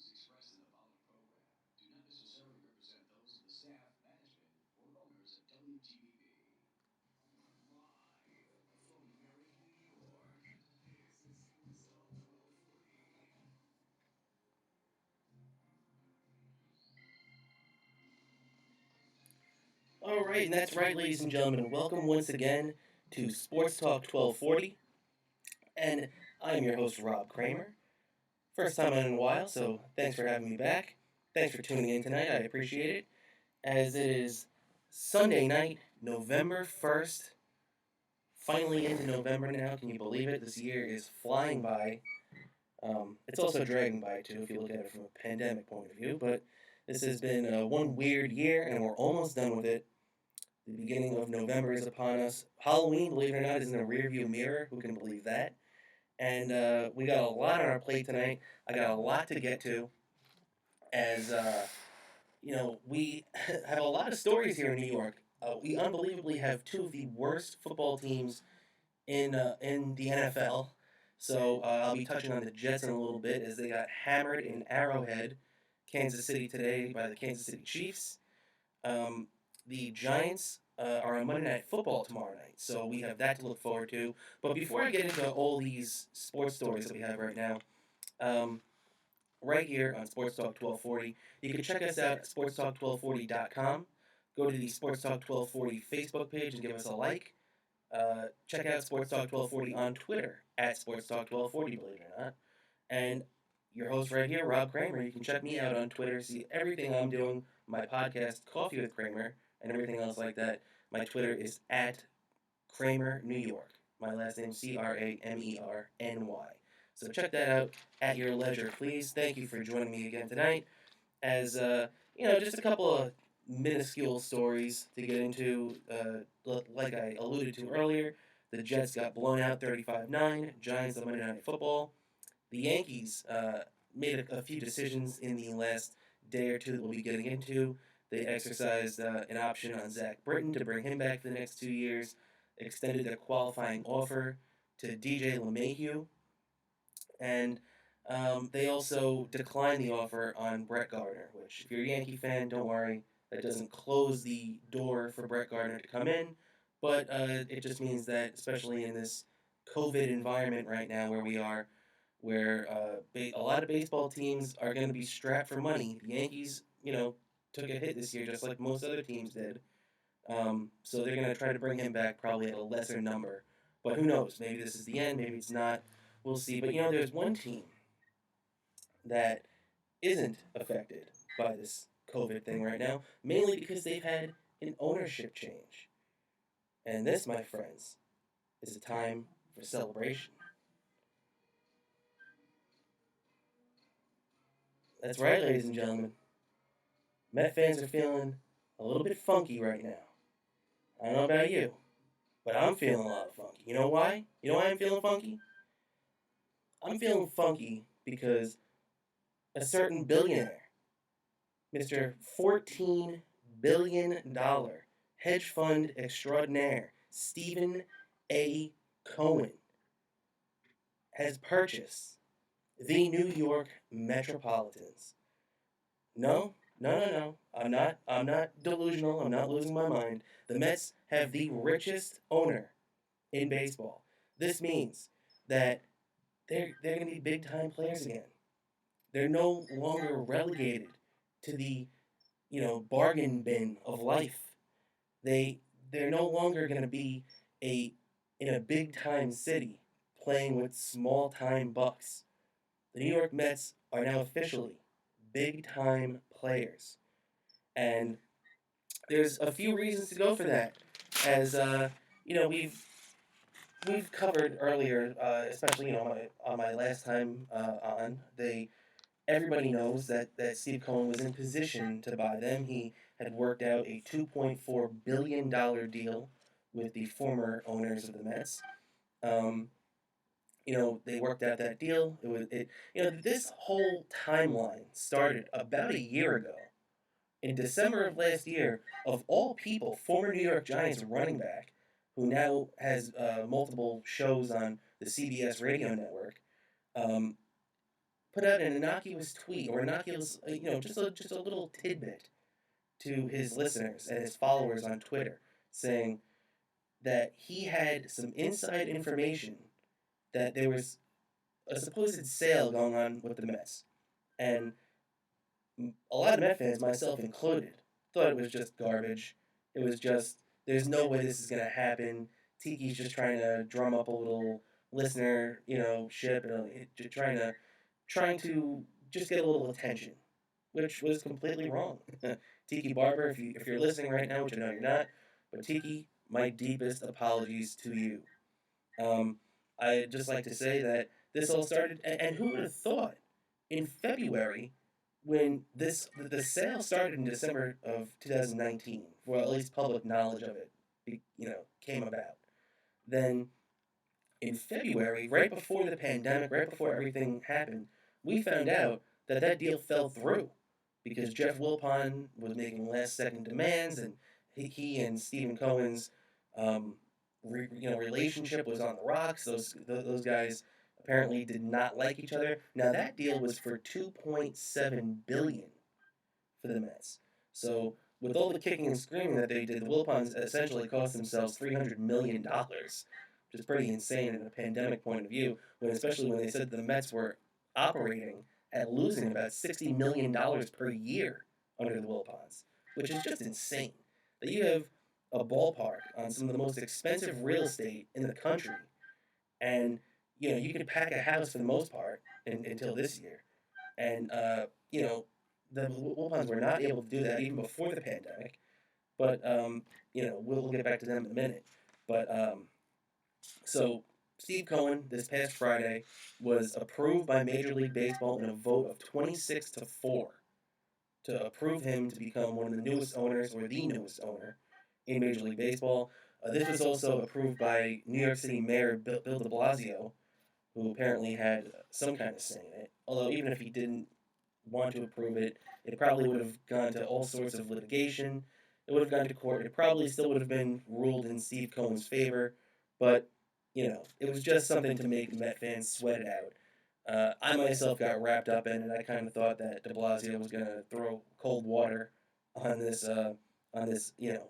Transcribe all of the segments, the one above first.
views expressed in the following program do not necessarily represent those of the staff, management, or owners of WTBB. Live from Merrick, New York, this is Sports Talk 1240. All right, and that's right, ladies and gentlemen. Welcome once again to Sports Talk 1240. And I'm your host, Rob Cramer. First time in a while, so thanks for having me back. Thanks for tuning in tonight. I appreciate it. As it is Sunday night, November 1st. Finally into November now. Can you believe it? This year is flying by. It's also dragging by, too, if you look at it from a pandemic point of view. But this has been one weird year, and we're almost done with it. The beginning of November is upon us. Halloween, believe it or not, is in the rearview mirror. Who can believe that? And we got a lot on our plate tonight. I got a lot to get to. As we have a lot of stories here in New York. We unbelievably have two of the worst football teams in the NFL. So I'll be touching on the Jets in a little bit as they got hammered in Arrowhead, Kansas City today by the Kansas City Chiefs. Um, the Giants are on Monday Night Football tomorrow night, so we have that to look forward to. But before I get into all these sports stories that we have right now, um, right here on Sports Talk 1240, you can check us out at sportstalk1240.com. Go to the Sports Talk 1240 Facebook page and give us a like. Check out Sports Talk 1240 on Twitter at Sports Talk 1240, believe it or not. And your host right here, Rob Cramer. You can check me out on Twitter, see everything I'm doing, my podcast, Coffee with Cramer, and everything else like that. My Twitter is at Cramer, New York. My last name, Cramerny. So check that out at your leisure, please. Thank you for joining me again tonight. As, just a couple of minuscule stories to get into. Like I alluded to earlier, the Jets got blown out 35-9, Giants on Monday Night Football. The Yankees made a few decisions in the last day or two that we'll be getting into. They exercised an option on Zach Britton to bring him back for the next 2 years, extended their qualifying offer to DJ LeMahieu, and they also declined the offer on Brett Gardner, which, if you're a Yankee fan, don't worry, that doesn't close the door for Brett Gardner to come in, but it just means that, especially in this COVID environment right now where we are, where a lot of baseball teams are going to be strapped for money. The Yankees, took a hit this year just like most other teams did. So they're going to try to bring him back probably at a lesser number. But who knows? Maybe this is the end. Maybe it's not. We'll see. But, there's one team that isn't affected by this COVID thing right now, mainly because they've had an ownership change. And this, my friends, is a time for celebration. That's right, ladies and gentlemen. Met fans are feeling a little bit funky right now. I don't know about you, but I'm feeling a lot funky. You know why? You know why I'm feeling funky? I'm feeling funky because a certain billionaire, Mr. $14 billion hedge fund extraordinaire, Stephen A. Cohen, has purchased the New York Metropolitans. No, no, no, no. I'm not delusional. I'm not losing my mind. The Mets have the richest owner in baseball. This means that they're going to be big time players again. They're no longer relegated to the, bargain bin of life. They they're no longer going to be a in a big time city playing with small time bucks. The New York Mets are now officially big time players. And there's a few reasons to go for that. As you know, we've covered earlier, especially on my last time on, they everybody knows that Steve Cohen was in position to buy them. He had worked out a $2.4 billion deal with the former owners of the Mets. Um, they worked out that deal. This whole timeline started about a year ago. In December of last year, of all people, former New York Giants running back, who now has multiple shows on the CBS radio network, um, put out an innocuous tweet or innocuous, just a little tidbit to his listeners and his followers on Twitter, saying that he had some inside information that there was a supposed sale going on with the Mets, and a lot of Met fans, myself included, thought it was just garbage. It was just, there's no way this is gonna happen. Tiki's just trying to drum up a little listener, ship, and trying to just get a little attention, which was completely wrong. Tiki Barber, if you're listening right now, which I know you're not, but Tiki, my deepest apologies to you. Um, I'd just like to say that this all started, and who would have thought in February, when the sale started in December of 2019, well, at least public knowledge of it, came about. Then in February, right before the pandemic, right before everything happened, we found out that that deal fell through because Jeff Wilpon was making last-second demands, and he and Stephen Cohen's um, relationship was on the rocks. Those guys apparently did not like each other. Now that deal was for 2.7 billion for the Mets. So with all the kicking and screaming that they did, the Wilpons essentially cost themselves $300 million, which is pretty insane in a pandemic point of view. Especially when they said the Mets were operating at losing about $60 million per year under the Wilpons, which is just insane. That you have a ballpark on some of the most expensive real estate in the country, and you could pack a house for the most part until this year, and the Wilpons were not able to do that even before the pandemic. But we'll get back to them in a minute. But so Steve Cohen this past Friday was approved by Major League Baseball in a vote of 26-4 to approve him to become one of the newest owners, or the newest owner in Major League Baseball. This was also approved by New York City Mayor Bill de Blasio, who apparently had some kind of say in it. Although even if he didn't want to approve it, it probably would have gone to all sorts of litigation. It would have gone to court. It probably still would have been ruled in Steve Cohen's favor, but it was just something to make Met fans sweat it out. I myself got wrapped up in it. I kind of thought that De Blasio was going to throw cold water on this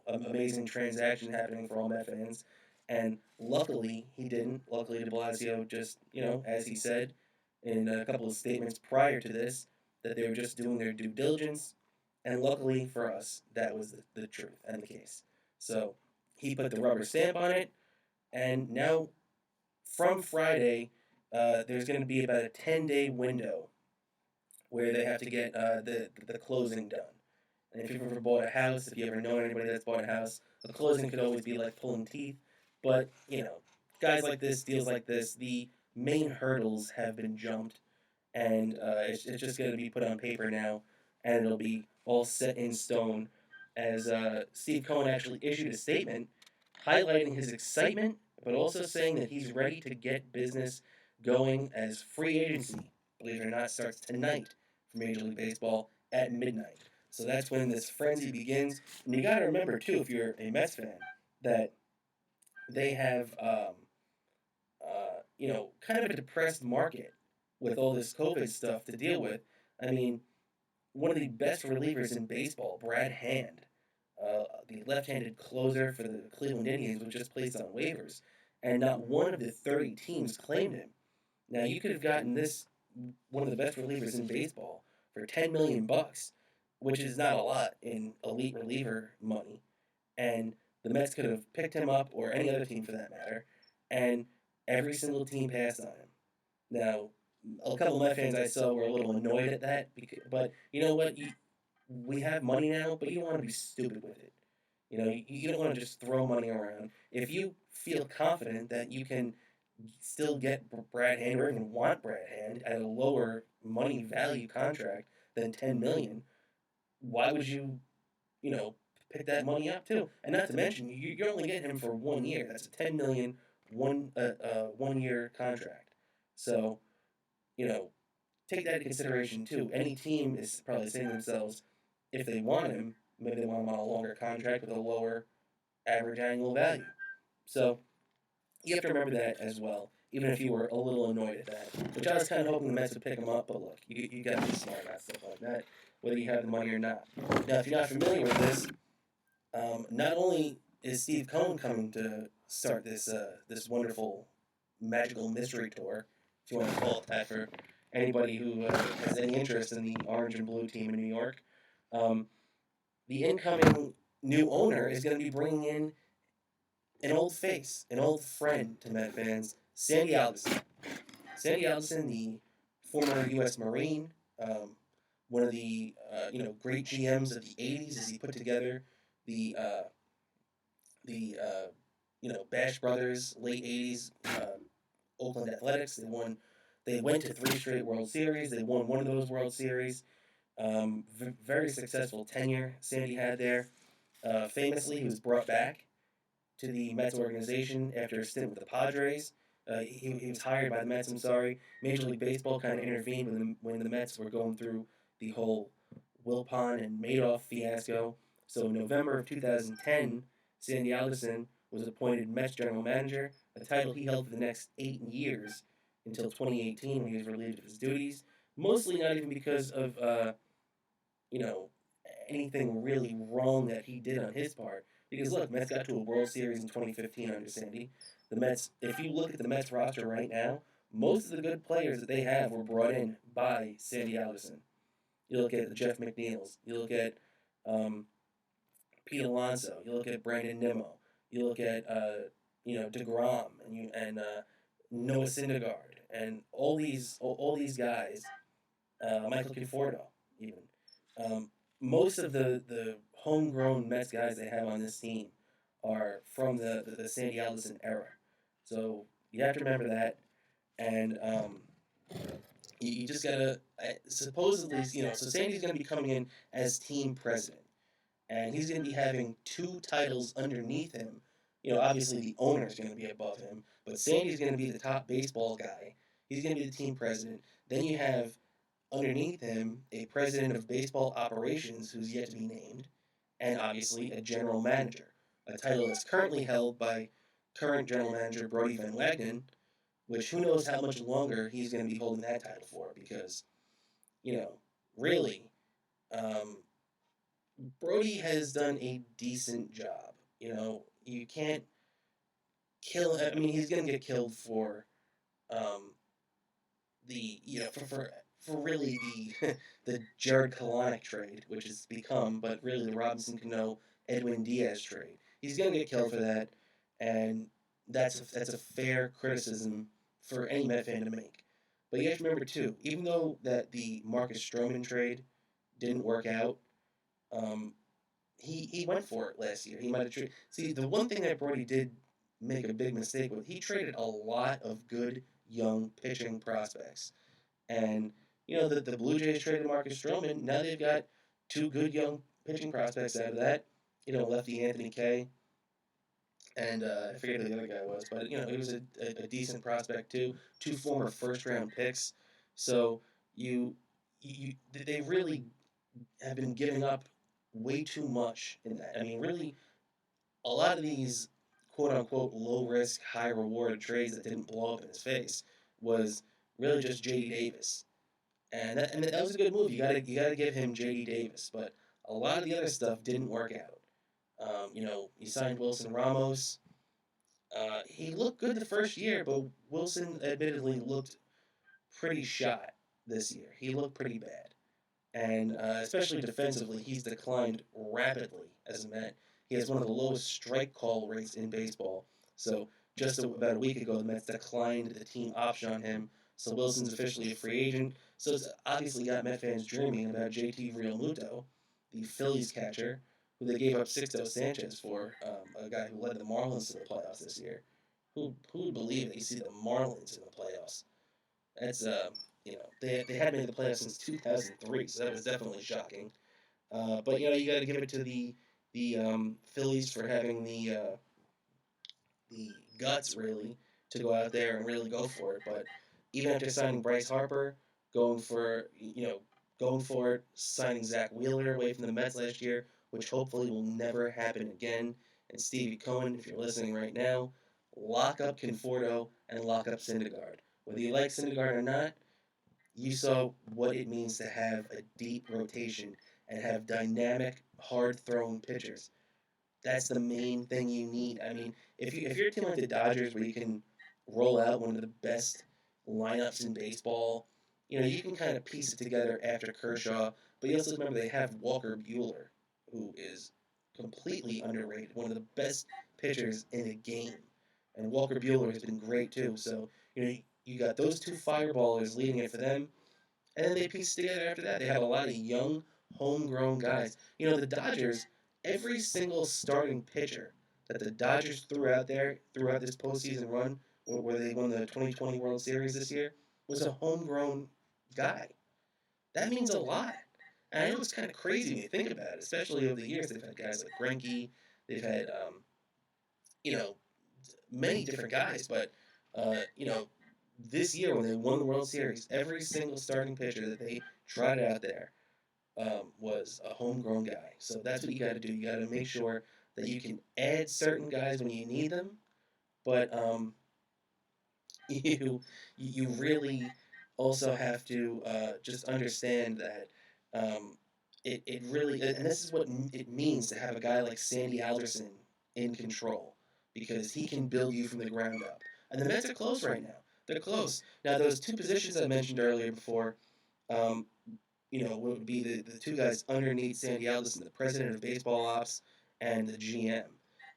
amazing transaction happening for all Met fans, and luckily he didn't. Luckily, De Blasio just as he said in a couple of statements prior to this, that they were just doing their due diligence, and luckily for us, that was the truth and the case. So he put the rubber stamp on it, and now from Friday, there's going to be about a 10-day window where they have to get the closing done. And if you've ever bought a house, if you ever know anybody that's bought a house, a closing could always be like pulling teeth. But guys like this, deals like this, the main hurdles have been jumped, and it's just going to be put on paper now, and it'll be all set in stone. As Steve Cohen actually issued a statement highlighting his excitement, but also saying that he's ready to get business going as free agency, believe it or not, starts tonight for Major League Baseball at midnight. So that's when this frenzy begins. And you got to remember, too, if you're a Mets fan, that they have, kind of a depressed market with all this COVID stuff to deal with. I mean, one of the best relievers in baseball, Brad Hand, the left-handed closer for the Cleveland Indians, was just placed on waivers, and not one of the 30 teams claimed him. Now you could have gotten this one of the best relievers in baseball for 10 million bucks, which is not a lot in elite reliever money, and the Mets could have picked him up, or any other team for that matter, and every single team passed on him. Now, a couple of Met fans I saw were a little annoyed at that, but you know what? We have money now, but you don't want to be stupid with it. You don't want to just throw money around. If you feel confident that you can still get Brad Hand, or even want Brad Hand at a lower money value contract than 10 million, why would you know, pick that money up too? And not to mention, you're only getting him for 1 year. That's a 10 million 1 year contract. So you know, take that into consideration too. Any team is probably saying to themselves, if they want him, maybe they want him on a longer contract with a lower average annual value. So you have to remember that as well. even if you were a little annoyed at that. Which I was kind of hoping the Mets would pick him up, but look, you got to be smart about stuff like that, whether you have the money or not. Now, if you're not familiar with this, not only is Steve Cohen coming to start this wonderful magical mystery tour, if you want to call it that, for anybody who has any interest in the orange and blue team in New York. Um, the incoming new owner is going to be bringing in an old face, an old friend to Met fans, Sandy Alderson. Sandy Alderson, the former U.S. Marine, one of the great GMs of the '80s, as he put together the Bash Brothers late '80s Oakland Athletics. They went to three straight World Series. They won one of those World Series. Very successful tenure Sandy had there. Famously, he was brought back to the Mets organization after a stint with the Padres. He was hired by the Mets. I'm sorry. Major League Baseball kind of intervened when the Mets were going through the whole Wilpon and Madoff fiasco. So in November of 2010, Sandy Alderson was appointed Mets general manager, a title he held for the next 8 years until 2018 when he was relieved of his duties. Mostly not even because of you know anything really wrong that he did on his part. Because look, Mets got to a World Series in 2015 under Sandy. The Mets, if you look at the Mets roster right now, most of the good players that they have were brought in by Sandy Alderson. You look at the Jeff McNeils. You look at um, Pete Alonso. You look at Brandon Nimmo. You look at Degrom and Noah Syndergaard and all these guys. Michael Conforto even. Most of the homegrown Mets guys they have on this team are from the Sandy Alderson era. So you have to remember that, and you just gotta supposedly so Sandy's gonna be coming in as team president, and he's gonna be having two titles underneath him. Obviously the owner's gonna be above him, but Sandy's gonna be the top baseball guy. He's gonna be the team president. Then you have underneath him a president of baseball operations who's yet to be named, and obviously a general manager, a title that's currently held by current general manager Brody Van Wagenen, which who knows how much longer he's going to be holding that title for because, you know, really, um, Brody has done a decent job. You can't kill him. I mean, he's going to get killed for um, the, for really the Jared Kalanick trade, which has become, but really the Robinson Cano Edwin Diaz trade. He's going to get killed for that, and that's a fair criticism for any Met fan to make. But you have to remember too, even though that the Marcus Stroman trade didn't work out, um, he went for it last year. He might have traded. See, the one thing that Brody did make a big mistake with, he traded a lot of good young pitching prospects. And the Blue Jays traded Marcus Stroman. Now they've got two good young pitching prospects out of that. Lefty Anthony Kay, and I forget who the other guy was, but he was a decent prospect too. Two former first round picks. So they really have been giving up way too much in that. I mean, really, a lot of these quote unquote low risk, high reward trades that didn't blow up in his face was really just J.D. Davis. And that was a good move. You gotta give him J.D. Davis, but a lot of the other stuff didn't work out. You signed Wilson Ramos. He looked good the first year, but Wilson admittedly looked pretty shot this year. He looked pretty bad, and especially defensively, he's declined rapidly as a Met. He has one of the lowest strike call rates in baseball. So just about a week ago, the Mets declined the team option on him. So Wilson's officially a free agent. So it's obviously got Met fans dreaming about JT Realmuto, the Phillies catcher, who they gave up Sixto Sanchez for, a guy who led the Marlins to the playoffs this year. Who would believe that you see the Marlins in the playoffs? That's they hadn't made the playoffs since 2003, so that was definitely shocking. But you got to give it to the Phillies for having the guts really to go out there and really go for it. But even after signing Bryce Harper, going for going for it, signing Zach Wheeler away from the Mets last year, which hopefully will never happen again. And Stevie Cohen, if you're listening right now, lock up Conforto and lock up Syndergaard. Whether you like Syndergaard or not, you saw what it means to have a deep rotation and have dynamic, hard throwing pitchers. That's the main thing you need. I mean, if you're a team like the Dodgers where you can roll out one of the best lineups in baseball, you can kind of piece it together after Kershaw. But you also remember they have Walker Bueller, who is completely underrated, one of the best pitchers in the game. And Walker Bueller has been great too. So you got those two fireballers leading it for them, and then they pieced together after that. They have a lot of young, homegrown guys. The Dodgers, every single starting pitcher that the Dodgers threw out there throughout this postseason run, where they won the 2020 World Series this year, was a homegrown guy. That means a lot. And I know it's kind of crazy when you think about it, especially over the years. They've had guys like Greinke, they've had, you know, many different guys, but, this year when they won the World Series, every single starting pitcher that they trotted out there was a homegrown guy. So that's what you got to do. You got to make sure that you can add certain guys when you need them, but you you really also have to just understand that it really, and this is what it means to have a guy like Sandy Alderson in control, because he can build you from the ground up. And the Mets are close right now. They're close. Now those two positions I mentioned earlier before, um, would be the two guys underneath Sandy Alderson, the president of baseball ops and the GM.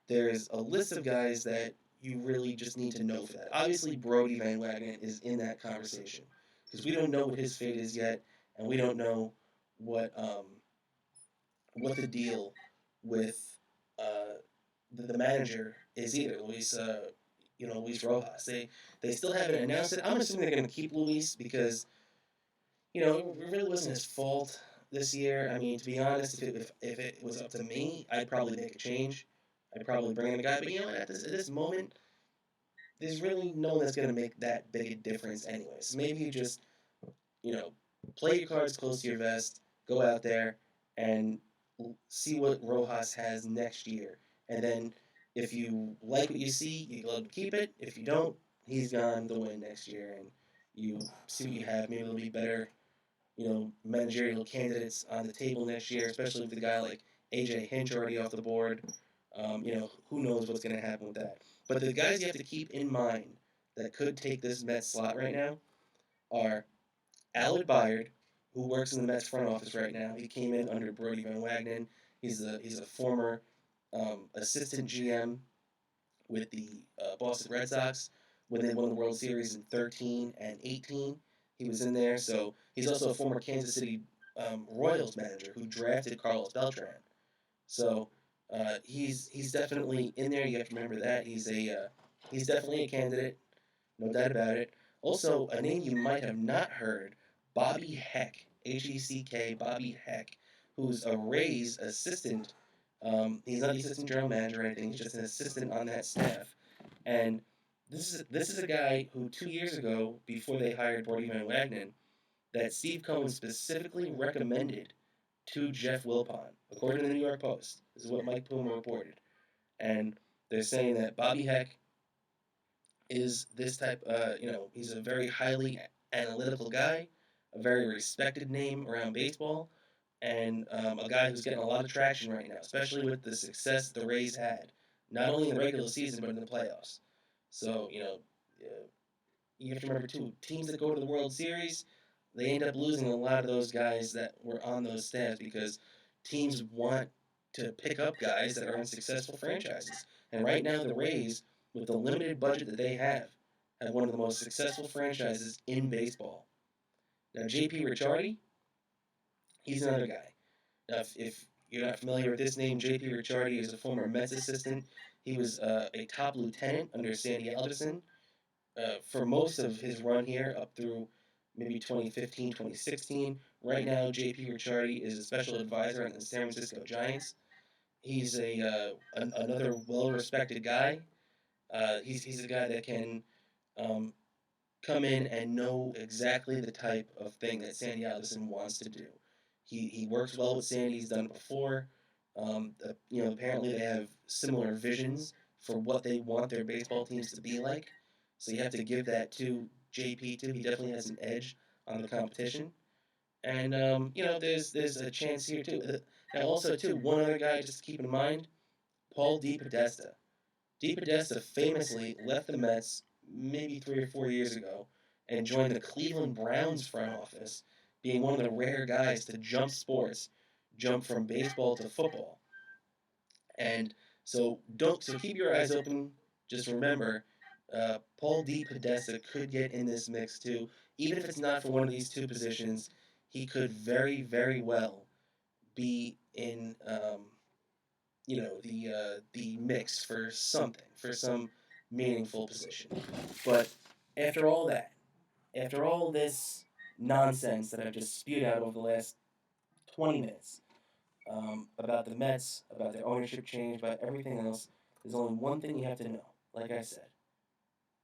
There's a list of guys that you really just need to know for that. Obviously, Brody Van Wagenen is in that conversation because we don't know what his fate is yet, and we don't know what what the deal with uh, the manager is either. Luis Rojas. They still haven't announced it. I'm assuming they're going to keep Luis because it really wasn't his fault this year. I mean, to be honest, if it was up to me, I'd probably make a change. I'd probably bring in a guy. But at this moment, there's really no one that's going to make that big a difference anyways. Maybe you just, you know, play your cards close to your vest, go out there and see what Rojas has next year. And then if you like what you see, you let him keep it. If you don't, he's gone to win next year. And you see what you have. Maybe it'll be better managerial candidates on the table next year, especially with a guy like AJ Hinch already off the board. Who knows what's going to happen with that. But the guys you have to keep in mind that could take this Mets slot right now are Alec Byard, who works in the Mets front office right now. He came in under Brody Van Wagenen. He's a former assistant GM with the Boston Red Sox when they won the World Series in 13 and 18. He was in there. So he's also a former Kansas City Royals manager who drafted Carlos Beltran. So he's definitely in there. You have to remember that he's definitely a candidate, no doubt about it. Also, a name you might have not heard, Bobby Heck, Heck, Bobby Heck, who's a Rays assistant. He's not the assistant general manager or anything. He's just an assistant on that staff. And this is a guy who 2 years ago, before they hired Brody Van Wagenen, that Steve Cohen specifically recommended to Jeff Wilpon, according to the New York Post. This is what Mike Puma reported. And they're saying that Bobby Heck is this type, he's a very highly analytical guy, a very respected name around baseball, and a guy who's getting a lot of traction right now, especially with the success the Rays had, not only in the regular season, but in the playoffs. So, you have to remember, too, teams that go to the World Series, they end up losing a lot of those guys that were on those staffs because teams want to pick up guys that are in successful franchises. And right now, the Rays, with the limited budget that they have one of the most successful franchises in baseball. Now, J.P. Ricciardi, he's another guy. Now, if you're not familiar with this name, J.P. Ricciardi is a former Mets assistant. He was a top lieutenant under Sandy Alderson for most of his run here up through maybe 2015, 2016. Right now, J.P. Ricciardi is a special advisor on the San Francisco Giants. He's another well-respected guy. He's a guy that can um, come in and know exactly the type of thing that Sandy Alderson wants to do. He works well with Sandy. He's done it before. Apparently they have similar visions for what they want their baseball teams to be like. So you have to give that to JP too. He definitely has an edge on the competition. And there's a chance here too. Now also too, one other guy just to keep in mind, Paul DePodesta. DePodesta famously left the Mets maybe 3 or 4 years ago and joined the Cleveland Browns front office, being one of the rare guys to jump from baseball to football. And so keep your eyes open. Just remember, Paul D. Podesta could get in this mix too. Even if it's not for one of these two positions, he could very, very well be in, the mix for something, for some meaningful position. But after all that, after all this nonsense that I've just spewed out over the last 20 minutes, about the Mets, about their ownership change, about everything else. There's only one thing you have to know. Like I said,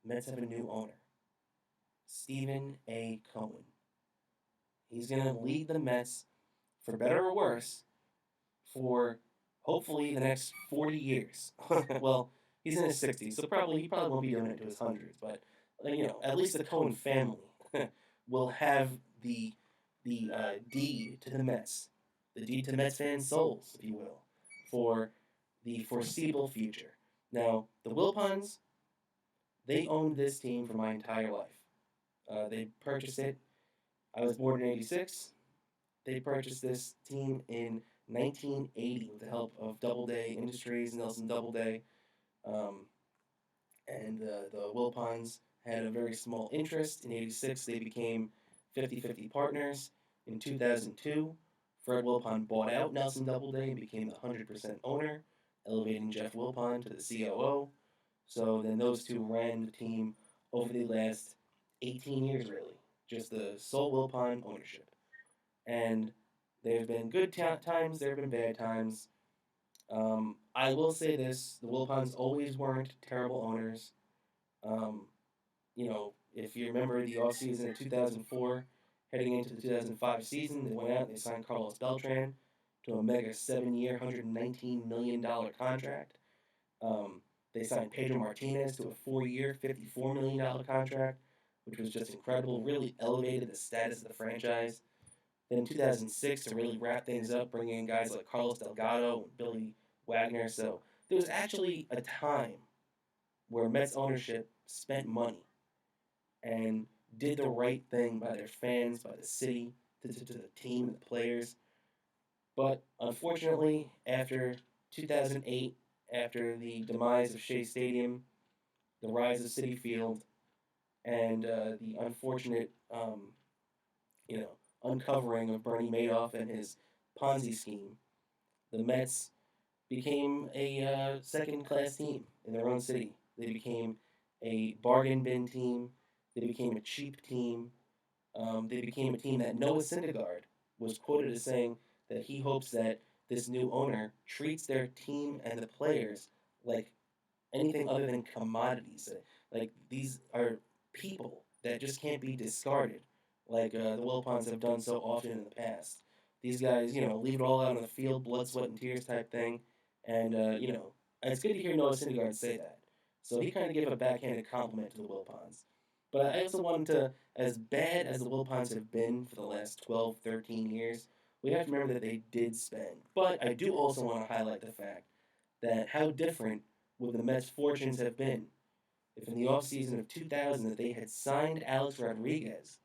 Mets have a new owner, Stephen A. Cohen. He's going to lead the Mets, for better or worse, for hopefully the next 40 years. Well, he's in his 60s, so he probably won't be doing it to his hundreds, but at least the Cohen family will have the deed to the Mets, the deed to Mets fans' souls, if you will, for the foreseeable future. Now, the Wilpons, they owned this team for my entire life. They purchased it. I was born in '86. They purchased this team in 1980 with the help of Doubleday Industries, Nelson Doubleday, um, and the Wilpons had a very small interest. In '86, they became 50-50 partners. In 2002, Fred Wilpon bought out Nelson Doubleday and became the 100% owner, elevating Jeff Wilpon to the COO. So then those two ran the team over the last 18 years, really. Just the sole Wilpon ownership. And there have been good times, there have been bad times. I will say this, the Wilpons always weren't terrible owners. Um, if you remember the offseason of 2004, heading into the 2005 season, they went out and they signed Carlos Beltran to a mega 7-year, $119 million contract. They signed Pedro Martinez to a 4-year, $54 million contract, which was just incredible, really elevated the status of the franchise. Then in 2006, to really wrap things up, bringing in guys like Carlos Delgado and Billy Wagner. So there was actually a time where Mets ownership spent money and did the right thing by their fans, by the city, to the team and the players. But unfortunately, after 2008, after the demise of Shea Stadium, the rise of Citi Field, and the unfortunate, uncovering of Bernie Madoff and his Ponzi scheme, the Mets became a second-class team in their own city. They became a bargain bin team. They became a cheap team. They became a team that Noah Syndergaard was quoted as saying that he hopes that this new owner treats their team and the players like anything other than commodities. Like these are people that just can't be discarded, like the Wilpons have done so often in the past. These guys, leave it all out on the field, blood, sweat, and tears type thing. And, it's good to hear Noah Syndergaard say that. So he kind of gave a backhanded compliment to the Wilpons. But I also wanted to, as bad as the Wilpons have been for the last 12, 13 years, we have to remember that they did spend. But I do also want to highlight the fact that how different would the Mets' fortunes have been if in the offseason of 2000 that they had signed Alex Rodriguez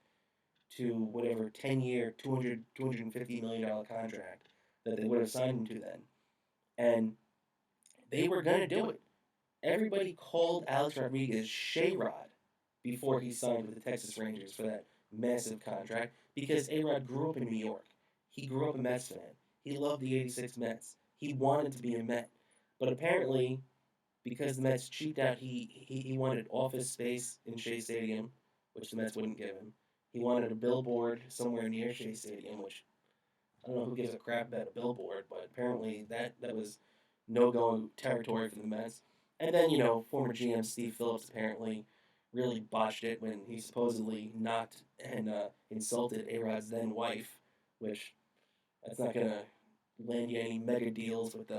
to whatever 10-year, $250 million contract that they would have signed him to then. And they were going to do it. Everybody called Alex Rodriguez Shay-Rod before he signed with the Texas Rangers for that massive contract because A-Rod grew up in New York. He grew up a Mets fan. He loved the '86 Mets. He wanted to be a Met. But apparently, because the Mets cheaped out, he wanted office space in Shea Stadium, which the Mets wouldn't give him. He wanted a billboard somewhere near Shea Stadium, which I don't know who gives a crap about a billboard, but apparently that was no-go territory for the Mets. And then, former GM Steve Phillips apparently really botched it when he supposedly knocked and insulted A-Rod's then wife, which that's not going to land you any mega deals with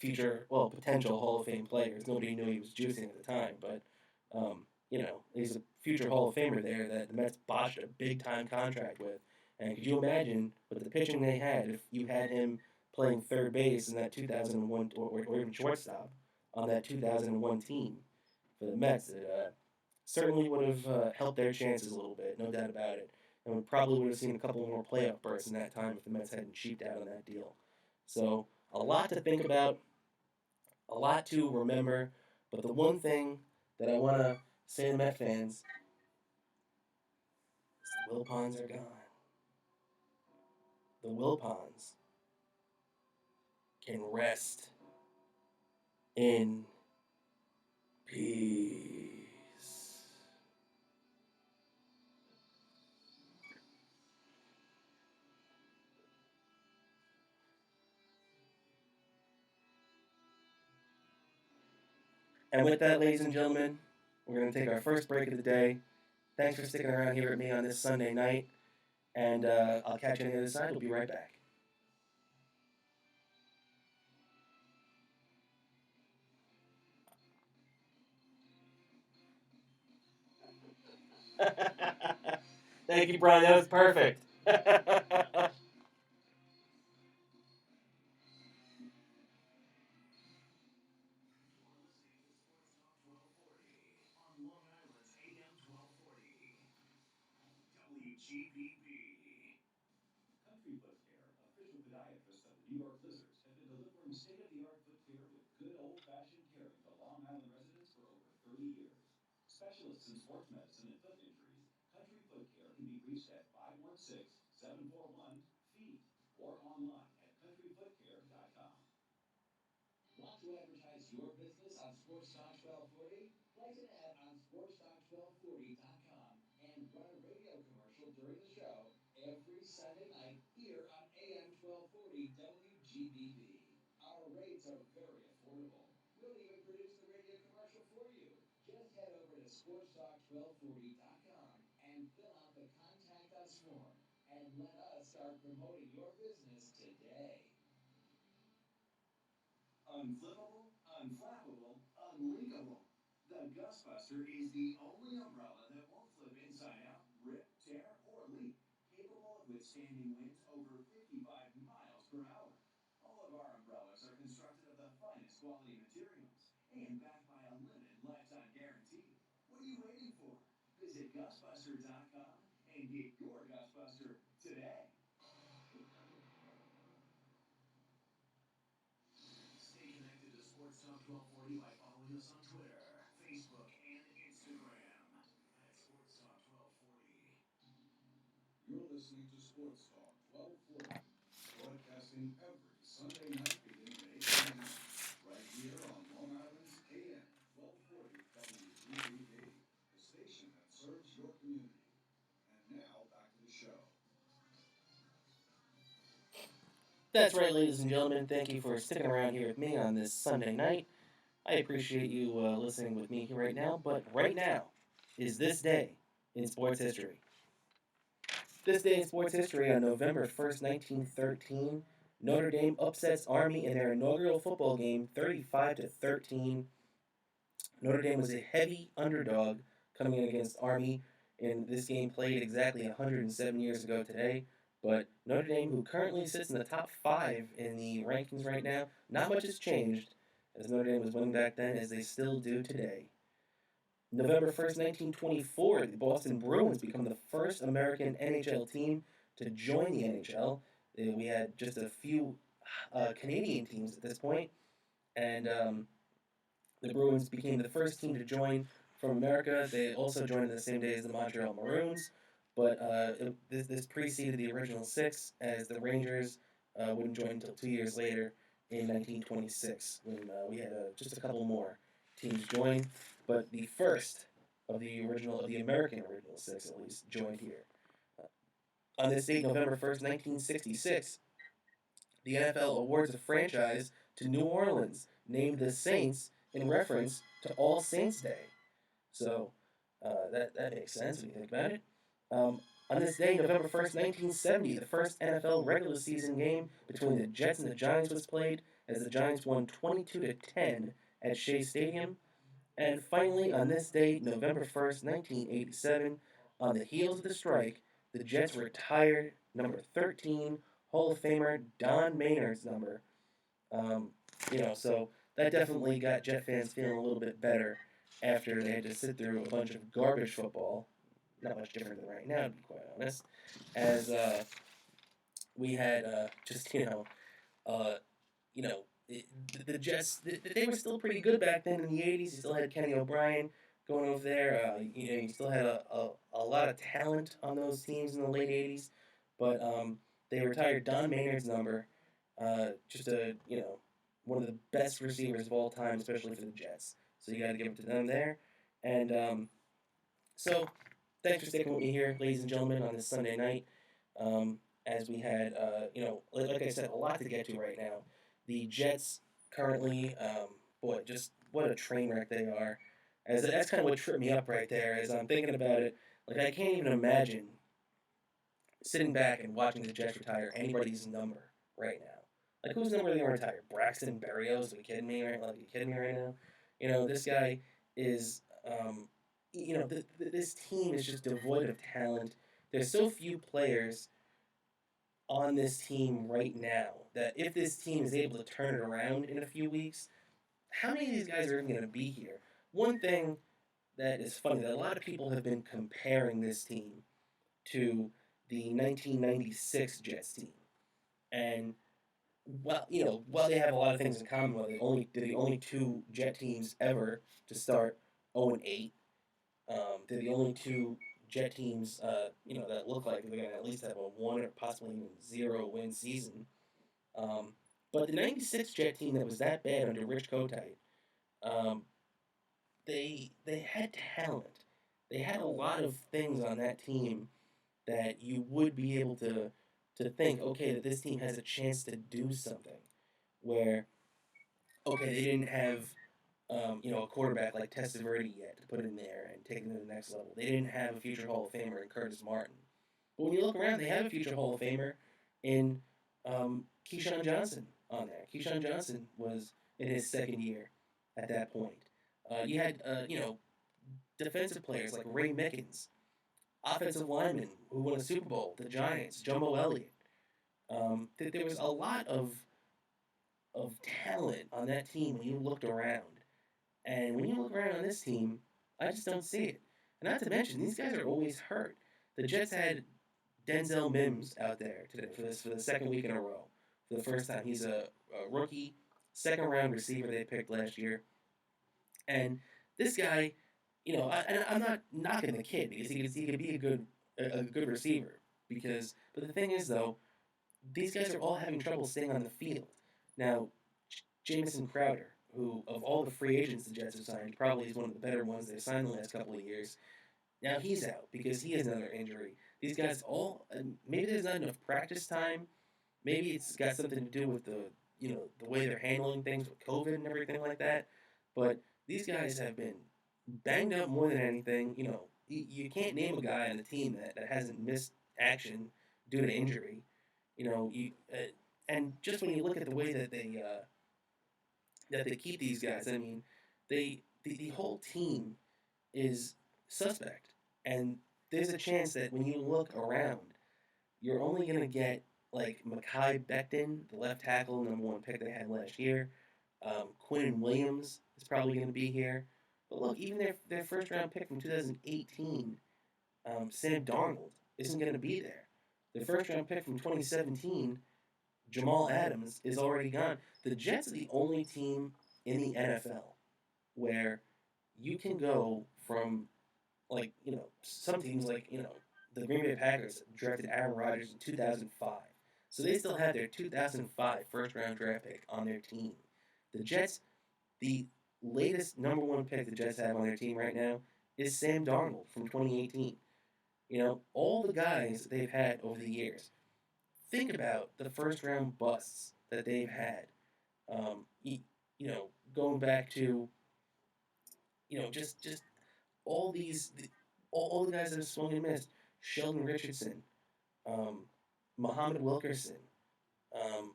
future, well, potential Hall of Fame players. Nobody knew he was juicing at the time, but he's a future Hall of Famer there that the Mets botched a big time contract with. And could you imagine with the pitching they had if you had him playing third base in that 2001 or even shortstop on that 2001 team for the Mets? It certainly would have helped their chances a little bit, no doubt about it. And we probably would have seen a couple more playoff berths in that time if the Mets hadn't cheaped out on that deal. So a lot to think about, a lot to remember. But the one thing that I want to say to Met fans is the Wilpons are gone. The Wilpons can rest in peace. And with that, ladies and gentlemen, we're going to take our first break of the day. Thanks for sticking around here with me on this Sunday night. And I'll catch you on the other side. We'll be right back. Thank you, Brian. That was perfect. On Long Island's AM 1240. WGBB. Country Foot Care, official podiatrists of the New York Lizards, have been delivering state-of-the-art foot care with good old-fashioned caring to Long Island residents for over 30 years. Specialists in sports medicine and foot injuries, Country Foot Care can be reached at 516-741-FEET or online at countryfootcare.com. Want to advertise your business on Sports Talk 1240? Place an ad on sportstalk1240.com and run a radio commercial during the show every Sunday night here on AM 1240 WGBB. Our rates are very affordable. We'll even produce the radio commercial for you. Just head over to sportstalk1240.com and fill out the Contact Us form and let us start promoting your business today. Unflippable, unflappable, unleakable. The Gustbuster is the only umbrella that won't flip inside out, rip, tear, or leak. Capable of withstanding winds over 55 miles per hour. All of our umbrellas are constructed of the finest quality materials and backed by a limited lifetime guarantee. What are you waiting for? Visit GustBuster.com and get your Gustbuster today. Stay connected to Sports Talk 1240 by following us on Twitter, Facebook, and Instagram at Sports Talk 1240. You're listening to Sports Talk 1240, broadcasting every Sunday night beginning at 8 p.m. right here on Long Island's AM 1240 WGBB, the station that serves your community. And now back to the show. That's right, ladies and gentlemen. Thank you for sticking around here with me on this Sunday night. I appreciate you listening with me right now. But right now is this day in sports history. This day in sports history on November 1st, 1913, Notre Dame upsets Army in their inaugural football game 35 to 13. Notre Dame was a heavy underdog coming in against Army, and this game played exactly 107 years ago today. But Notre Dame, who currently sits in the top 5 in the rankings right now, not much has changed, as Notre Dame was winning back then, as they still do today. November 1st, 1924, the Boston Bruins become the first American NHL team to join the NHL. We had just a few Canadian teams at this point, and the Bruins became the first team to join from America. They also joined the same day as the Montreal Maroons, but this preceded the original 6, as the Rangers wouldn't join until 2 years later in 1926, when we had just a couple more teams join. But the first of the American original 6 at least, joined here. On this date, November 1st, 1966, the NFL awards a franchise to New Orleans, named the Saints in reference to All Saints Day. So that makes sense when you think about it. On this day, November 1st, 1970, the first NFL regular season game between the Jets and the Giants was played. as the Giants won 22-10 at Shea Stadium. And finally, on this date, November 1st, 1987, on the heels of the strike, the Jets retired number 13 Hall of Famer Don Maynard's number. Um, so that definitely got Jet fans feeling a little bit better after they had to sit through a bunch of garbage football. Not much different than right now, to be quite honest. As we had uh, you know, the Jets, they were still pretty good back then in the 80s. You still had Kenny O'Brien going over there. You still had a lot of talent on those teams in the late 80s. But they retired Don Maynard's number. Just one of the best receivers of all time, especially for the Jets. So you got to give it to them there. And so thanks for sticking with me here, ladies and gentlemen, on this Sunday night. As we had, like I said, a lot to get to right now. The Jets currently, boy, just what a train wreck they are. As that's kind of what tripped me up right there. As I'm thinking about it, like I can't even imagine sitting back and watching the Jets retire anybody's number right now. Like whose number are they going to retire? Braxton Berrios? Are you kidding me? Right? Like, are you kidding me right now? This guy is. This team is just devoid of talent. There's so few players on this team right now that if this team is able to turn it around in a few weeks, how many of these guys are even going to be here? One thing that is funny that a lot of people have been comparing this team to the 1996 Jets team, and while they have a lot of things in common, they're the only two Jet teams ever to start 0-8. They're the only two Jet teams, that look like they're gonna at least have a one or possibly even zero win season. Um, but the '96 Jet team that was that bad under Rich Kotite, um, they had talent. They had a lot of things on that team that you would be able to think, okay, that this team has a chance to do something. Where okay, they didn't have a quarterback like Testaverde yet to put in there and take them to the next level. They didn't have a future Hall of Famer in Curtis Martin. But when you look around, they have a future Hall of Famer in Keyshawn Johnson on there. Keyshawn Johnson was in his second year at that point. You had, defensive players like Ray Mickens, offensive linemen who won a Super Bowl, the Giants, Jumbo Elliott. There was a lot of talent on that team when you looked around. And when you look around on this team, I just don't see it. And not to mention, these guys are always hurt. The Jets had Denzel Mims out there today for the second week in a row. For the first time, he's a rookie, second round receiver they picked last year. And this guy, I'm not knocking the kid because he could be a good receiver. But the thing is though, these guys are all having trouble staying on the field. Now, Jamison Crowder, who of all the free agents the Jets have signed, probably is one of the better ones they've signed the last couple of years. Now he's out because he has another injury. These guys all maybe there's not enough practice time. Maybe it's got something to do with the way they're handling things with COVID and everything like that. But these guys have been banged up more than anything. You can't name a guy on the team that hasn't missed action due to injury. And just when you look at the way that they keep these guys, I mean, the whole team is suspect, and there's a chance that when you look around, you're only gonna get like Mekhi Becton, the left tackle, number one pick they had last year. Quinn Williams is probably going to be here. But look, even their first round pick from 2018, Sam Darnold, isn't going to be there. Their first round pick from 2017, Jamal Adams, is already gone. The Jets are the only team in the NFL where you can go from, like, some teams, like, the Green Bay Packers drafted Aaron Rodgers in 2005. So they still have their 2005 first round draft pick on their team. The Jets, the latest number one pick the Jets have on their team right now is Sam Darnold from 2018. All the guys they've had over the years. Think about the first round busts that they've had. You, going back to, just all all the guys that have swung and missed. Sheldon Richardson, Muhammad Wilkerson,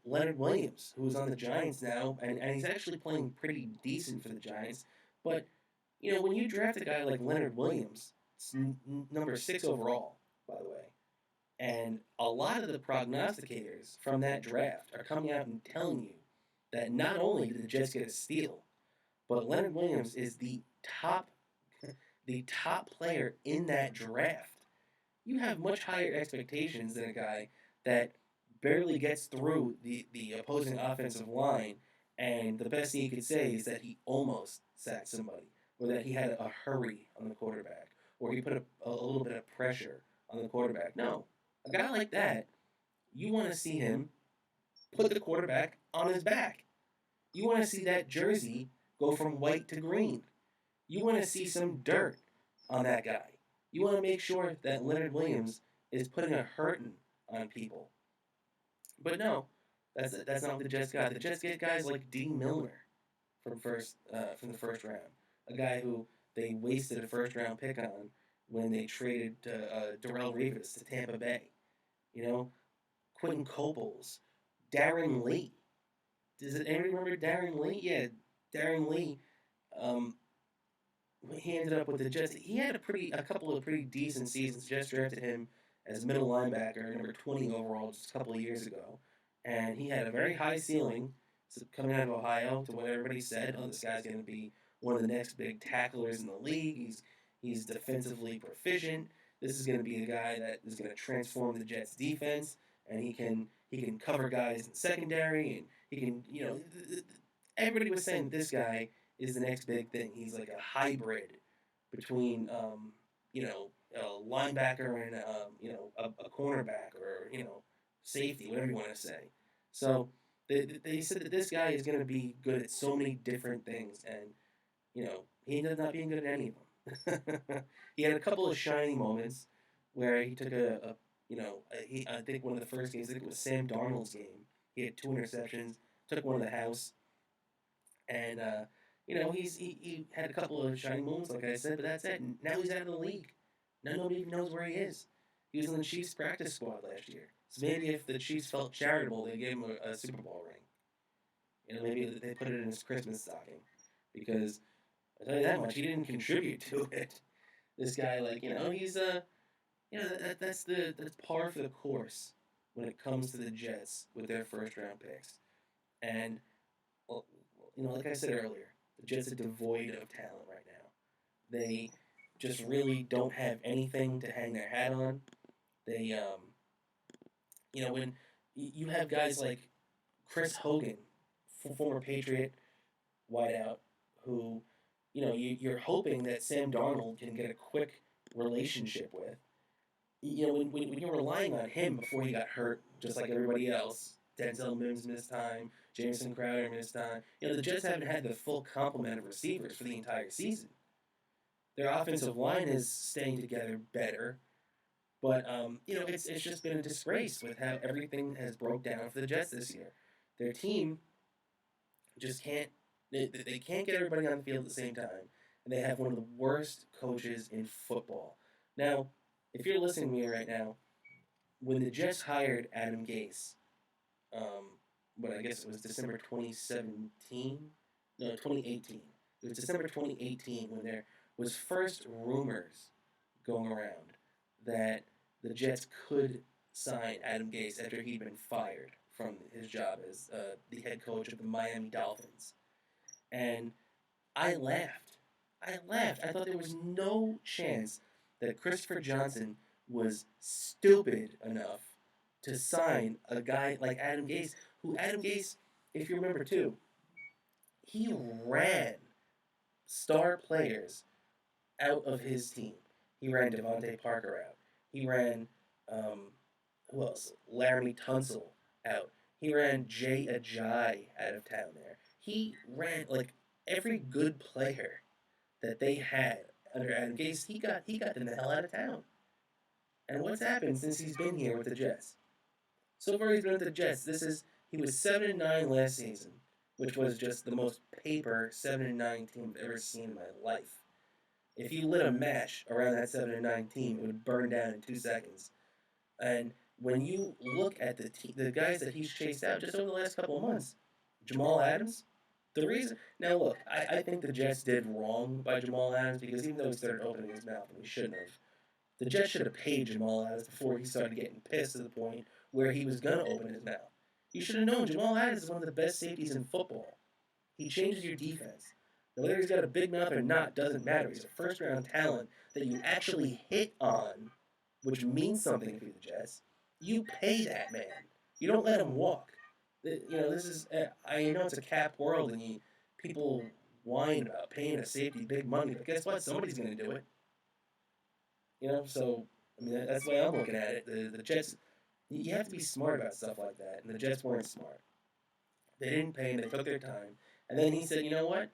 Leonard Williams, who's on the Giants now, and he's actually playing pretty decent for the Giants. But when you draft a guy like Leonard Williams, it's number 6 overall, by the way, and a lot of the prognosticators from that draft are coming out and telling you that not only did the Jets get a steal, but Leonard Williams is top the top player in that draft. You have much higher expectations than a guy that barely gets through the opposing offensive line, and the best thing you could say is that he almost sacked somebody, or that he had a hurry on the quarterback, or he put a little bit of pressure on the quarterback. No, a guy like that, you want to see him put the quarterback on his back. You want to see that jersey go from white to green. You want to see some dirt on that guy. You want to make sure that Leonard Williams is putting a hurting on people. But no, that's not what the Jets got. The Jets get guys like D. Milner from the first round, a guy who they wasted a first round pick on when they traded Darrell Revis to Tampa Bay. You know, Quentin Coples, Darren Lee. Does it anybody remember Darren Lee? Yeah, Darren Lee. Um, he ended up with the Jets. He had a couple of pretty decent seasons. Jets drafted him as middle linebacker, number 20 overall, just a couple of years ago, and he had a very high ceiling. So coming out of Ohio, to what everybody said, oh, this guy's going to be one of the next big tacklers in the league. He's defensively proficient. This is going to be a guy that is going to transform the Jets defense, and he can cover guys in secondary, and he can everybody was saying this guy is the next big thing. He's like a hybrid between a linebacker and a cornerback, or safety, whatever you want to say. So they said that this guy is going to be good at so many different things, and he ended up not being good at any of them. He had a couple of shining moments where he took I think one of the first games, I think it was Sam Darnold's game. He had 2 interceptions, took one of the house, and he had a couple of shining moments, like I said, but that's it. Now he's out of the league. Now nobody even knows where he is. He was in the Chiefs practice squad last year. So maybe if the Chiefs felt charitable, they gave him a Super Bowl ring. Maybe they put it in his Christmas stocking, because I tell you that much, he didn't contribute to it. This guy, he's that's par for the course when it comes to the Jets with their first round picks. And well, like I said earlier, the Jets are devoid of talent right now. They just really don't have anything to hang their hat on. They, when you have guys like Chris Hogan, former Patriot wideout, who, you're hoping that Sam Darnold can get a quick relationship with. When you're relying on him before he got hurt, just like everybody else, Denzel Mims missed time, Jameson Crowder missed time. The Jets haven't had the full complement of receivers for the entire season. Their offensive line is staying together better, but it's just been a disgrace with how everything has broke down for the Jets this year. Their team just can't they can't get everybody on the field at the same time, and they have one of the worst coaches in football. Now, if you're listening to me right now, when the Jets hired Adam Gase, but I guess it was December 2017, no, 2018. It was December 2018 when there was first rumors going around that the Jets could sign Adam Gase after he'd been fired from his job as the head coach of the Miami Dolphins. And I laughed. I laughed. I thought there was no chance that Christopher Johnson was stupid enough to sign a guy like Adam Gase, who Adam Gase, if you remember too, he ran star players out of his team. He ran Devontae Parker out. He ran, who else? Laramie Tunsil out. He ran Jay Ajayi out of town there. He ran, like, every good player that they had under Adam Gase, he got them the hell out of town. And what's happened since he's been here with the Jets? So far he's been with the Jets. He was 7-9 last season, which was just the most paper 7-9 team I've ever seen in my life. If you lit a match around that 7-9 team, it would burn down in 2 seconds. And when you look at the guys that he's chased out just over the last couple of months, Jamal Adams, the reason now look, I think the Jets did wrong by Jamal Adams because even though he started opening his mouth and he shouldn't have, the Jets should have paid Jamal Adams before he started getting pissed to the point where he was gonna open his mouth. You should have known Jamal Adams is one of the best safeties in football. He changes your defense. Now, whether he's got a big mouth or not doesn't matter. He's a first round talent that you actually hit on, which means something if you're the Jets. You pay that man. You don't let him walk. This is I know it's a cap world and people whine about paying a safety big money, but guess what? Somebody's going to do it. So I mean that's the way I'm looking at it. The Jets, you have to be smart about stuff like that, and the Jets weren't smart. They didn't pay him. They took their time, and then he said, "You know what?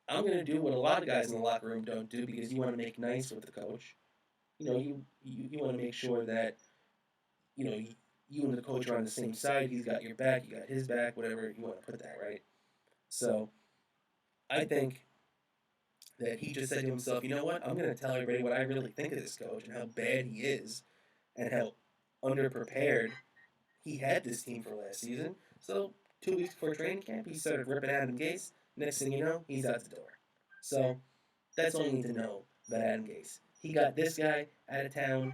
I'm going to do what a lot of guys in the locker room don't do because you want to make nice with the coach. You want to make sure that you and the coach are on the same side. He's got your back, you got his back, whatever you want to put that, right? So I think that he just said to himself, you know what? I'm going to tell everybody what I really think of this coach and how bad he is and how underprepared he had this team for last season. So 2 weeks before training camp, he started ripping Adam Gase. Next thing you know, he's out the door. So that's all you need to know about Adam Gase. He got this guy out of town.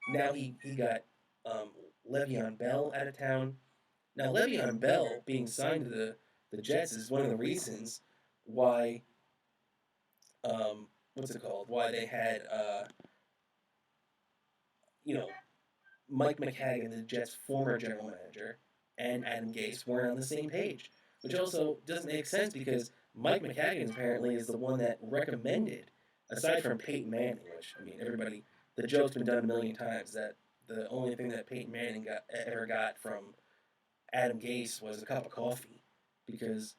Now he got Le'Veon Bell out of town. Now Le'Veon Bell being signed to the Jets is one of the reasons why what's it called? Why they had you know Mike McCagan, the Jets' former general manager, and Adam Gase weren't on the same page, which also doesn't make sense because Mike McCagan apparently is the one that recommended, aside from Peyton Manning, which I mean the joke's been done a million times that the only thing that Peyton Manning ever got from Adam Gase was a cup of coffee, because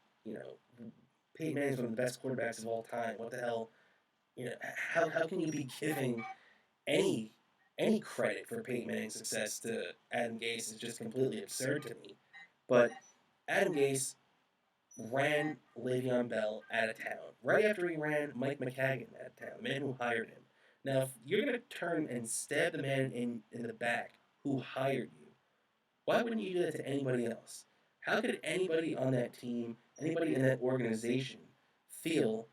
Peyton Manning's one of the best quarterbacks of all time. What the hell? How can you be giving any any credit for Peyton Manning's success to Adam Gase is just completely absurd to me. But Adam Gase ran Le'Veon Bell out of town right after he ran Mike McCagan out of town, the man who hired him. Now, if you're going to turn and stab the man in the back who hired you, why wouldn't you do that to anybody else? How could anybody on that team, anybody in that organization, feel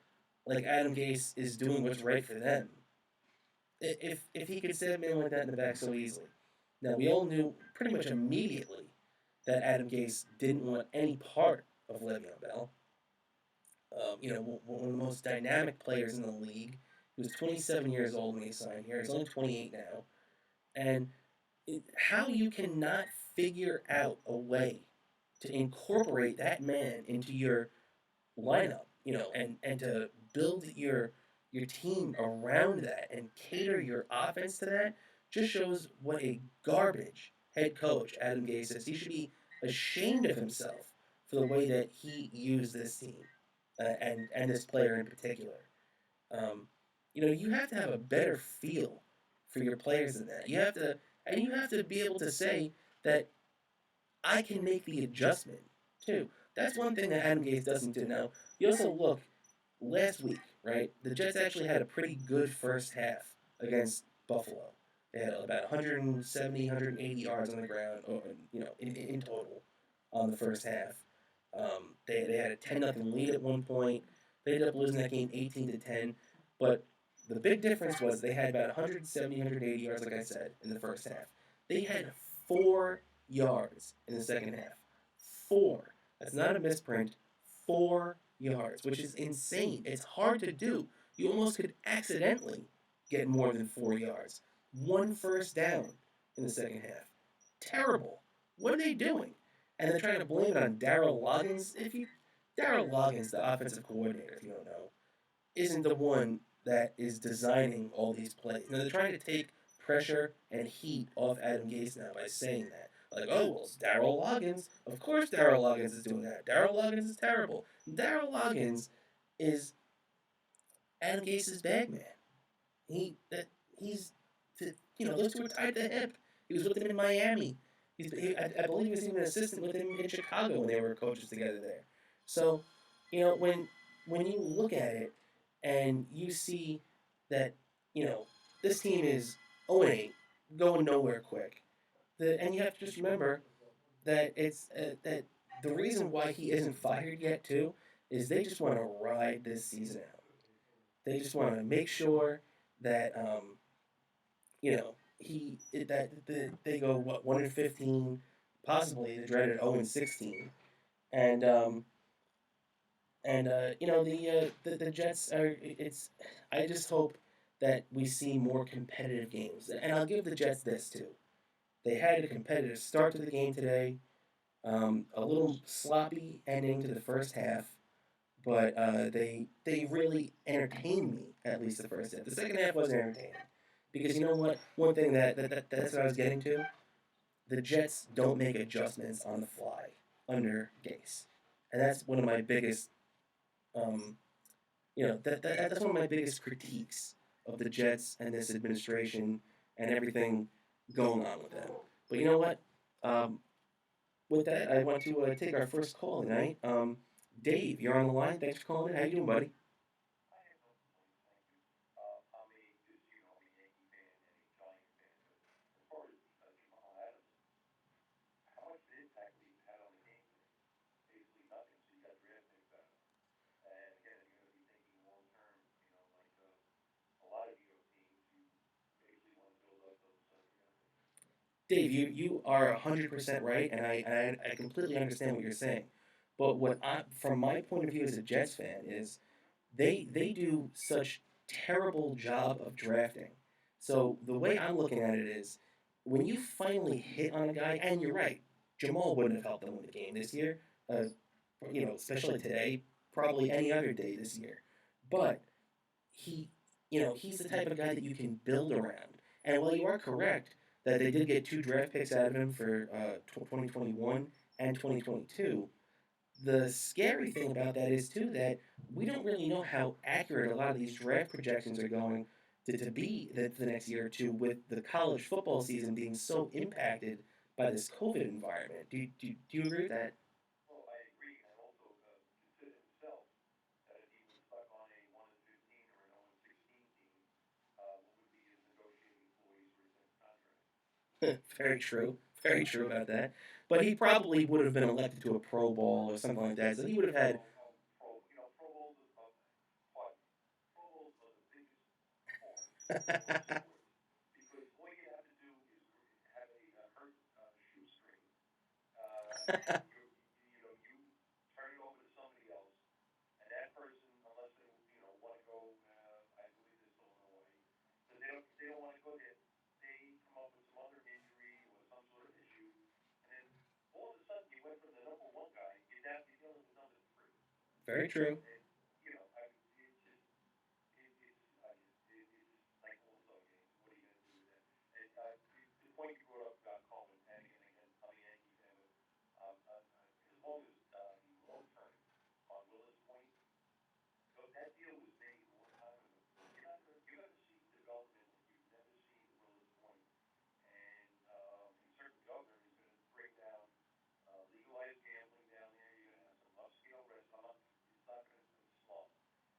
like Adam Gase is doing what's right for them if he could stab a man like that in the back so easily? Now, we all knew pretty much immediately that Adam Gase didn't want any part of Le'Veon Bell. One of the most dynamic players in the league. He was 27 years old when he signed here. He's only 28 now. And how you cannot figure out a way to incorporate that man into your lineup, and to build your team around that and cater your offense to that, just shows what a garbage head coach Adam Gase is. He should be ashamed of himself for the way that he used this team, and this player in particular. You have to have a better feel for your players than that. You have to be able to say that I can make the adjustment too. That's one thing that Adam Gase doesn't do. Now, you also look last week, right? The Jets actually had a pretty good first half against Buffalo. They had about 170, 180 yards on the ground, in total on the first half. They had a 10-0 lead at one point. They ended up losing that game 18-10. But the big difference was they had about 170, 180 yards, like I said, in the first half. They had 4 yards in the second half. 4. That's not a misprint. 4 yards, which is insane. It's hard to do. You almost could accidentally get more than 4 yards. 1 first down in the second half. Terrible. What are they doing? And they're trying to blame it on Darryl Loggins. Darryl Loggins, the offensive coordinator, if you don't know, isn't the one that is designing all these plays. Now, they're trying to take pressure and heat off Adam Gase now by saying that. Like, oh, well, it's Darryl Loggins. Of course Darryl Loggins is doing that. Darryl Loggins is terrible. Darryl Loggins is Adam Gase's bag man. He's those two were tied to the hip. He was with him in Miami. I believe he was even an assistant with him in Chicago when they were coaches together there. So, when you look at it and you see that, this team is 0-8, going nowhere quick. and you have to just remember that it's that the reason why he isn't fired yet too is they just want to ride this season out. They just want to make sure that they go what 1-15, possibly the dreaded 0-16, and the Jets are it's. I just hope that we see more competitive games, and I'll give the Jets this too. They had a competitive start to the game today. A little sloppy ending to the first half, but they really entertained me at least the first half. The second half wasn't entertaining because you know what? One thing that's what I was getting to. The Jets don't make adjustments on the fly under Gase, and that's one of my biggest um, that's one of my biggest critiques of the Jets and this administration and everything going on with them. But you know what? Um, with that, I want to take our first call tonight. Dave, you're on the line. Thanks for calling in. How you doing, buddy? Dave, you are 100% right, and I completely understand what you're saying. But from my point of view as a Jets fan, is they do such terrible job of drafting. So the way I'm looking at it is, when you finally hit on a guy, and you're right, Jamal wouldn't have helped them win the game this year. Uh, especially today, probably any other day this year. But he, he's the type of guy that you can build around. And while you are correct that they did get two draft picks out of him for 2021 and 2022, the scary thing about that is too that we don't really know how accurate a lot of these draft projections are going to be the next year or two, with the college football season being so impacted by this COVID environment. Do you agree with that? Very true. Very true about that. But he probably would have been elected to a Pro Bowl or something like that. So he would have had. Very true.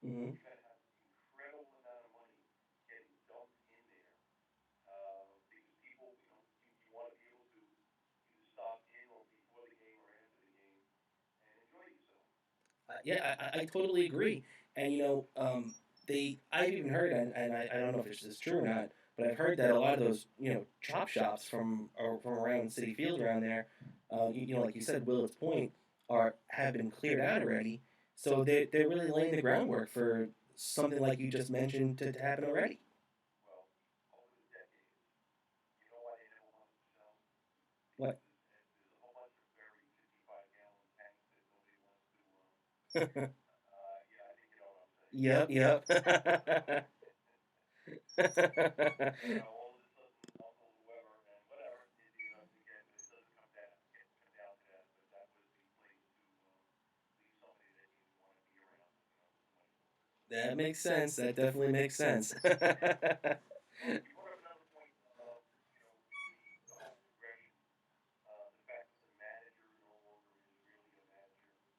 Hmm. Yeah, I totally agree. And I've even heard, and I don't know if it's true or not, but I've heard that a lot of those, chop shops from around City Field around there, like you said, Willetts Point, have been cleared out already. So they're really laying the groundwork for something like you just mentioned to happen already. What? Yep, yep. That makes sense. That definitely makes sense.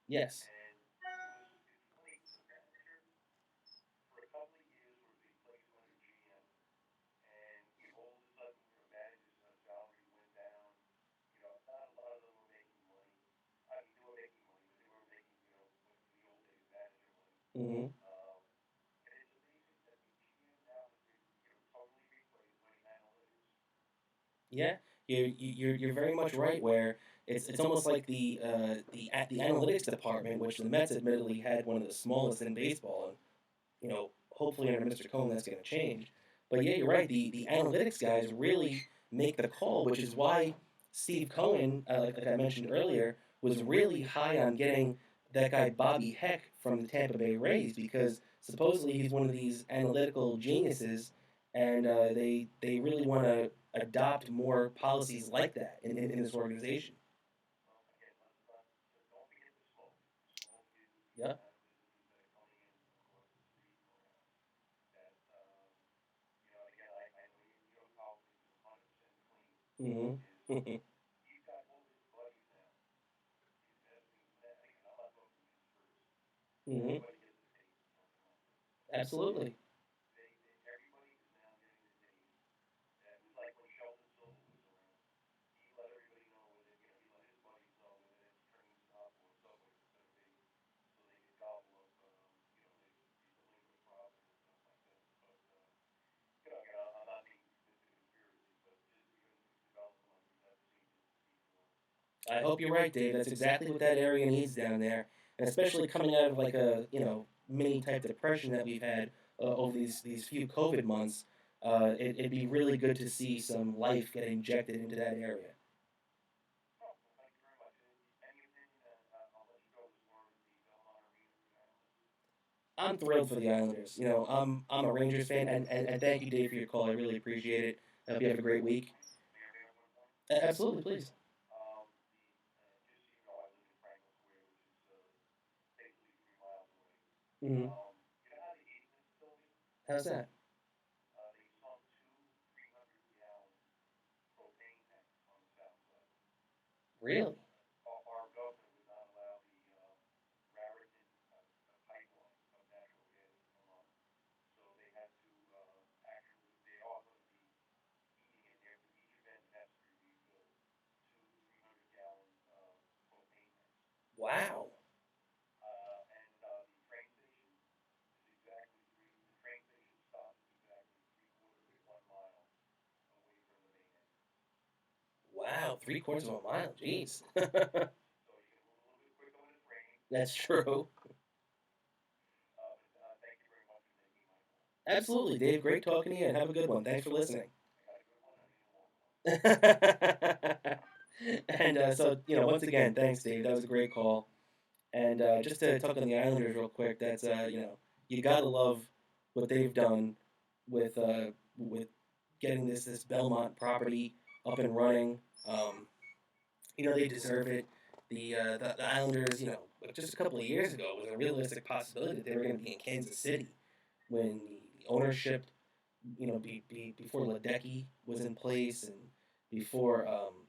Yes. Hmm. Yeah, you're very much right. Where it's almost like the analytics department, which the Mets admittedly had one of the smallest in baseball, and hopefully under Mr. Cohen that's going to change. But yeah, you're right. The analytics guys really make the call, which is why Steve Cohen, like I mentioned earlier, was really high on getting that guy Bobby Heck from the Tampa Bay Rays because supposedly he's one of these analytical geniuses, and they really want to adopt more policies like that in this organization. Yeah. Hmm. Hmm. Absolutely. I hope you're right, Dave. That's exactly what that area needs down there, and especially coming out of like a mini type depression that we've had over these few COVID months. It'd be really good to see some life get injected into that area. I'm thrilled for the Islanders. I'm a Rangers fan, and thank you, Dave, for your call. I really appreciate it. I hope you have a great week. Absolutely, please. Hmm. How's that? Really? Wow. Wow, 3/4 of a mile. Jeez. That's true. Absolutely, Dave. Great talking to you, and have a good one. Thanks for listening. And so, once again, thanks, Dave. That was a great call. And just to talk on the Islanders real quick, that's you gotta love what they've done with getting this Belmont property up and running. They deserve it. The Islanders, just a couple of years ago, it was a realistic possibility that they were going to be in Kansas City when the ownership, before Ledecky was in place and before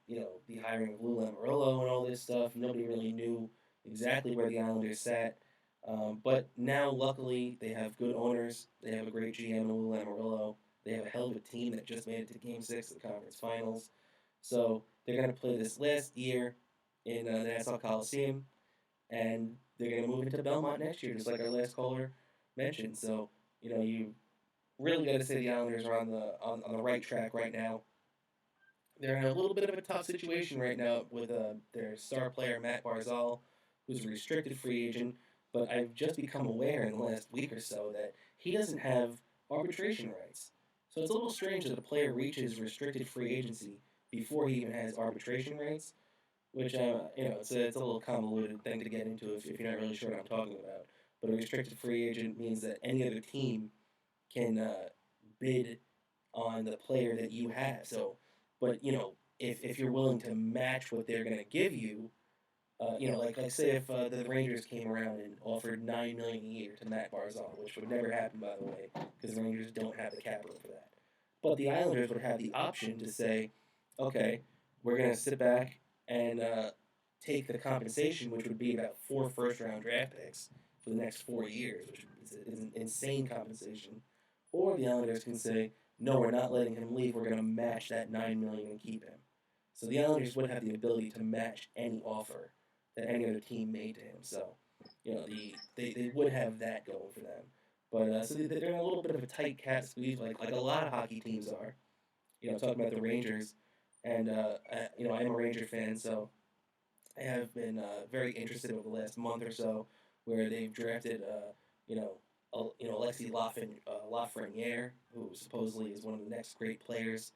the hiring of Lou Lamoriello and all this stuff. Nobody really knew exactly where the Islanders sat. But now, luckily, they have good owners. They have a great GM, Lou Lamoriello. They have a hell of a team that just made it to Game 6 of the conference finals. So they're going to play this last year in the Nassau Coliseum, and they're going to move into Belmont next year, just like our last caller mentioned. So you really got to say the Islanders are on the right track right now. They're in a little bit of a tough situation right now with their star player Matt Barzal, who's a restricted free agent. But I've just become aware in the last week or so that he doesn't have arbitration rights. So it's a little strange that a player reaches restricted free agency before he even has arbitration rights, which it's a little convoluted thing to get into if you're not really sure what I'm talking about. But a restricted free agent means that any other team can bid on the player that you have. So, but if you're willing to match what they're going to give you, like say if the Rangers came around and offered $9 million a year to Matt Barzal, which would never happen by the way, because the Rangers don't have the capital for that. But the Islanders would have the option to say, okay, we're going to sit back and take the compensation, which would be about 4 first-round draft picks for the next 4 years, which is an insane compensation. Or the Islanders can say, no, we're not letting him leave. We're going to match that $9 million and keep him. So the Islanders would have the ability to match any offer that any other team made to him. So they would have that going for them. But so they're in a little bit of a tight cat squeeze, like a lot of hockey teams are. Talking about the Rangers, and I am a Ranger fan, so I have been very interested over the last month or so, where they've drafted, you know, Alexi Lafreniere, who supposedly is one of the next great players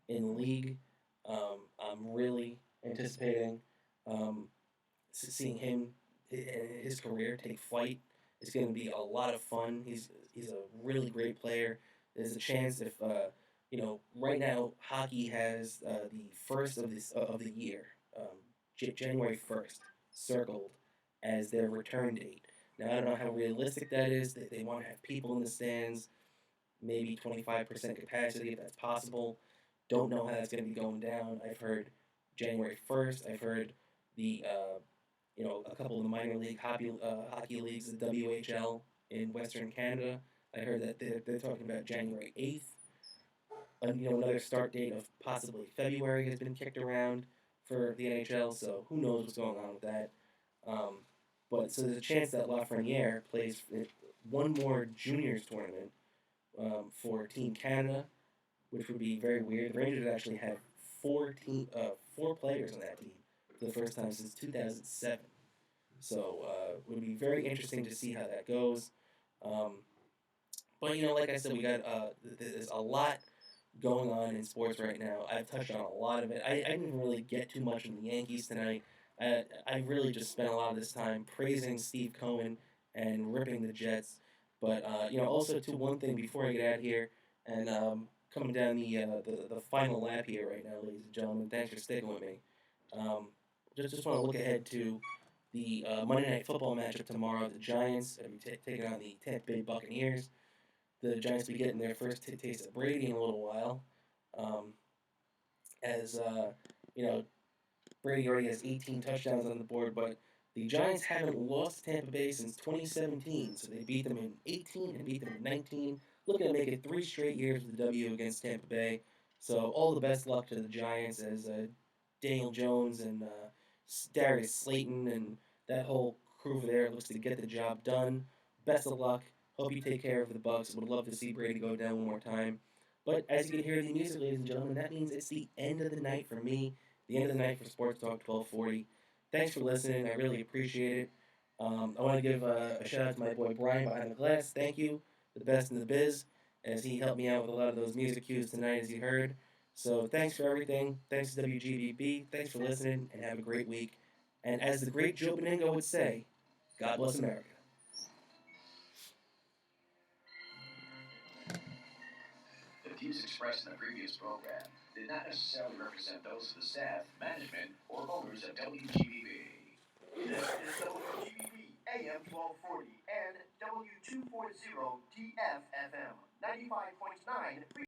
in the league. I'm really anticipating um, seeing him and his career take flight. It's going to be a lot of fun. He's a really great player. There's a chance if right now hockey has the first of the year, January 1st, circled as their return date. Now I don't know how realistic that is. That they want to have people in the stands, maybe 25% capacity if that's possible. Don't know how that's going to be going down. I've heard January 1st. I've heard the a couple of the minor league hockey leagues, the WHL in Western Canada. I heard that they're talking about January 8th. Another start date of possibly February has been kicked around for the NHL. So who knows what's going on with that? Um, but so there's a chance that Lafreniere plays one more juniors tournament for Team Canada, which would be very weird. The Rangers actually have four players on that team for the first time since 2007. So it would be very interesting to see how that goes. Um, but like I said, we got there's a lot going on in sports right now. I've touched on a lot of it. I didn't really get too much in the Yankees tonight. I really just spent a lot of this time praising Steve Cohen and ripping the Jets. But also to one thing before I get out here and coming down the final lap here right now, ladies and gentlemen. Thanks for sticking with me. Um, just want to look ahead to the Monday Night Football matchup tomorrow. The Giants will be taking on the Tampa Bay Buccaneers. The Giants will be getting their first taste of Brady in a little while. Um, as you know, Brady already has 18 touchdowns on the board, but the Giants haven't lost to Tampa Bay since 2017. So they beat them in 18 and beat them in 19. Looking to make it 3 straight years with a W against Tampa Bay. So all the best luck to the Giants as Daniel Jones and Darius Slayton and that whole crew over there looks to get the job done. Best of luck. Hope you take care of the Bucks. Would love to see Brady go down one more time. But as you can hear the music, ladies and gentlemen, that means it's the end of the night for me. The end of the night for Sports Talk 1240. Thanks for listening. I really appreciate it. I want to give a shout out to my boy Brian behind the glass. Thank you, the best in the biz, as he helped me out with a lot of those music cues tonight, as you heard. So thanks for everything. Thanks to WGBB. Thanks for listening, and have a great week. And as the great Joe Beningo would say, God bless America. The views expressed in the previous program did not necessarily represent those of the staff, management, or owners of WGBB. This is WGBB AM 1240 and W240 DFFM 95.9.